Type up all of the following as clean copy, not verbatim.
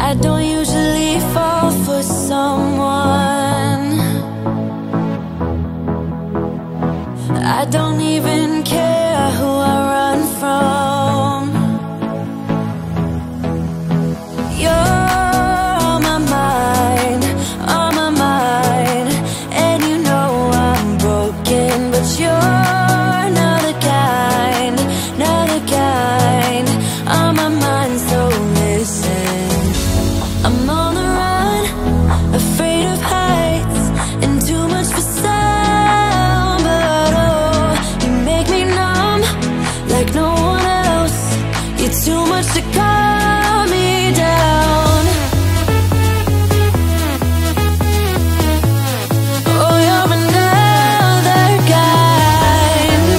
I don't usually fall for someone. I don't even care who I run from. You're on my mind, on my mind. And you know I'm broken, but you're not the kind, not the kind. On my mind, so listen. I'm on the run, afraid of heights, and too much for sound. But oh, you make me numb like no one else. You're too much to calm me down. Oh, you're another kind.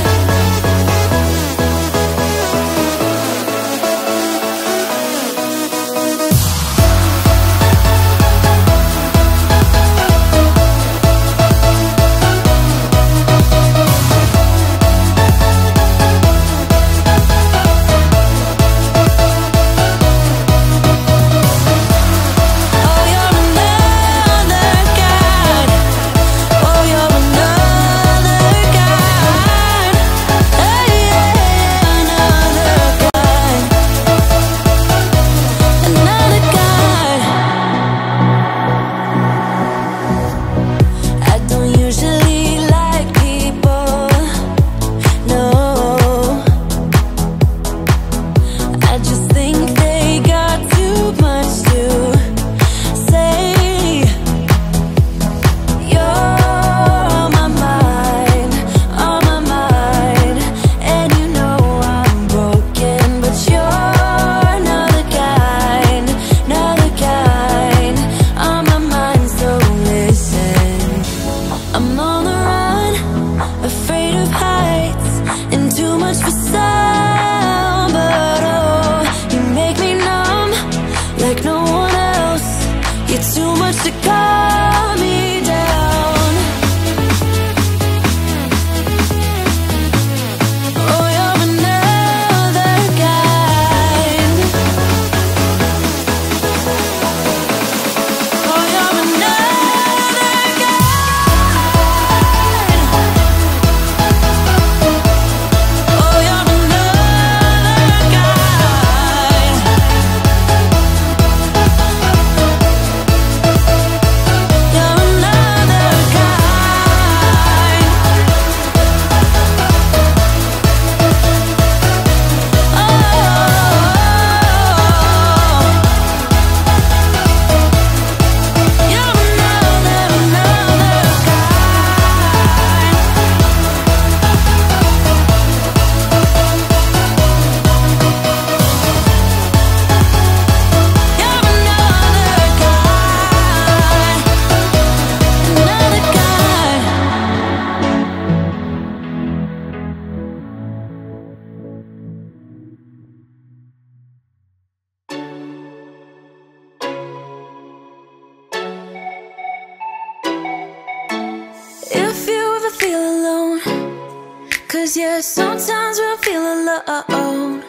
Yeah, sometimes we'll feel alone.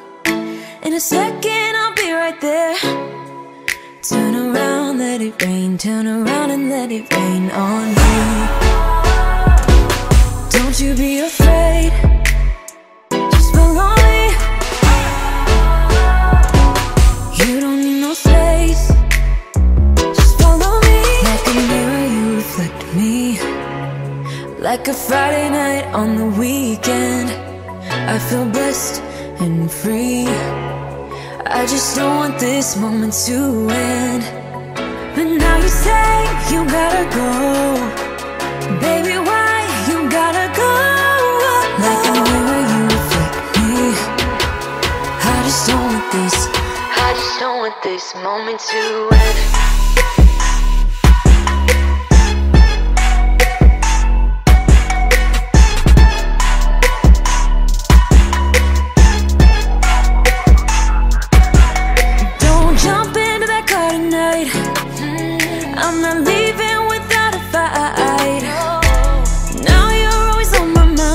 In a second I'll be right there. Turn around, let it rain. Turn around and let it rain on me. Don't you be afraid, just follow me. You don't need no space, just follow me. Like a mirror you reflect me. Like a Friday night on the weekend, I feel blessed and free. I just don't want this moment to end. But now you say you gotta go. Baby, why you gotta go? Like a mirror you reflect me. I just don't want this, I just don't want this moment to end. I'm not leaving without a fight. Now you're always on my mind.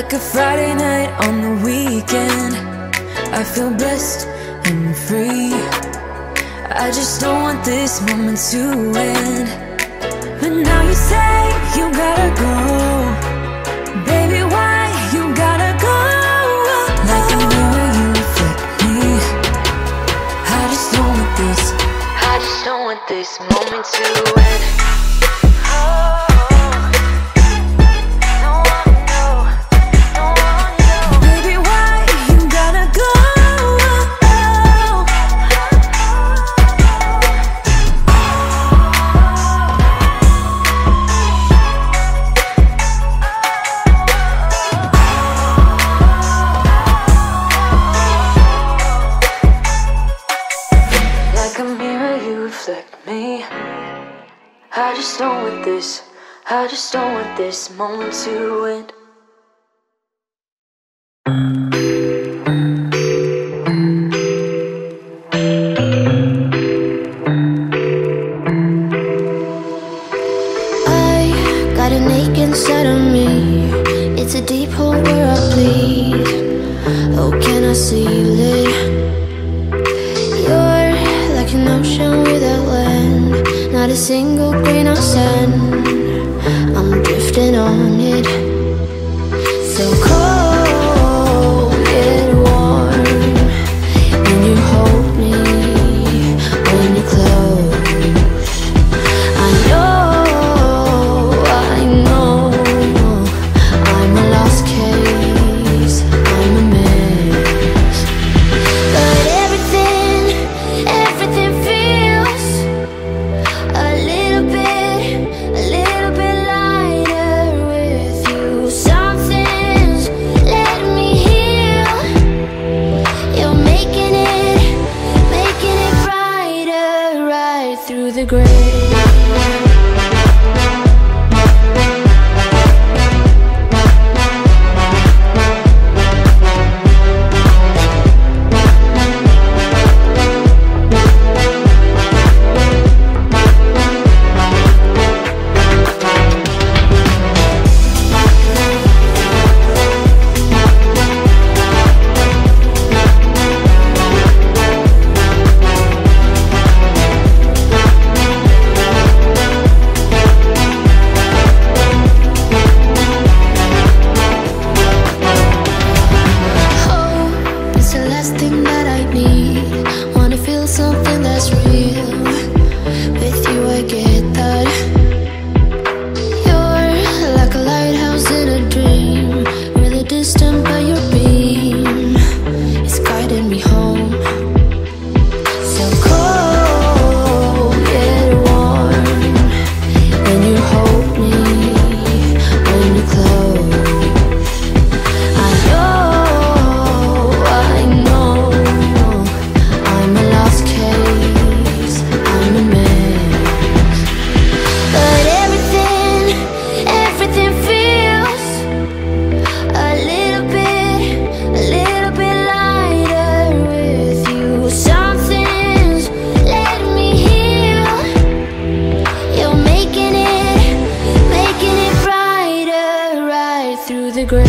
like a Friday night on the weekend. I feel blessed and free. I just don't want this moment to end. But now you say you gotta go. Baby, why you gotta go? Like a mirror you reflect me. I just don't want this, I just don't want this moment to end. I just don't want this, I just don't want this moment to end. I got an ache inside of me. It's a deep hole where I bleed. Oh, can I seal it? You're like an ocean without land, not a single grain of sand. I'm drifting on it. So cold yet warm. When you hold me, when you close, I know I'm a lost case, I'm a mess. But everything feels a little bit lighter with you. Something's letting me heal. You're making it brighter right through the gray. Something that's real. With you I get that. You're like a lighthouse in a dream, really distant but your beam is guiding me home. So cold yet warm. When you hold me, when you close, I know I'm a lost case, I'm a mess. But everything feels a little bit lighter with you. Something's letting me heal. You're making it brighter right through the gray.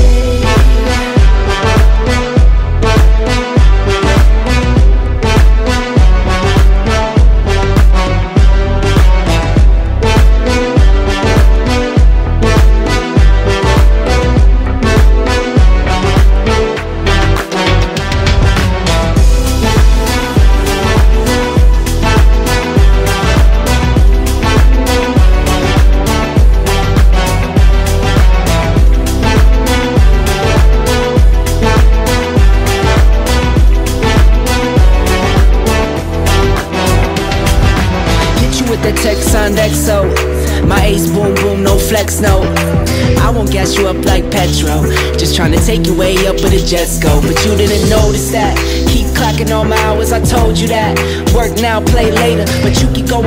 The text signed XO. My ace boom boom, no flex, no. I won't gas you up like petrol. Just trying to take you way up where the jets go. But you didn't notice that. Keep clocking all my hours, I told you that. Work now, play later. But you keep going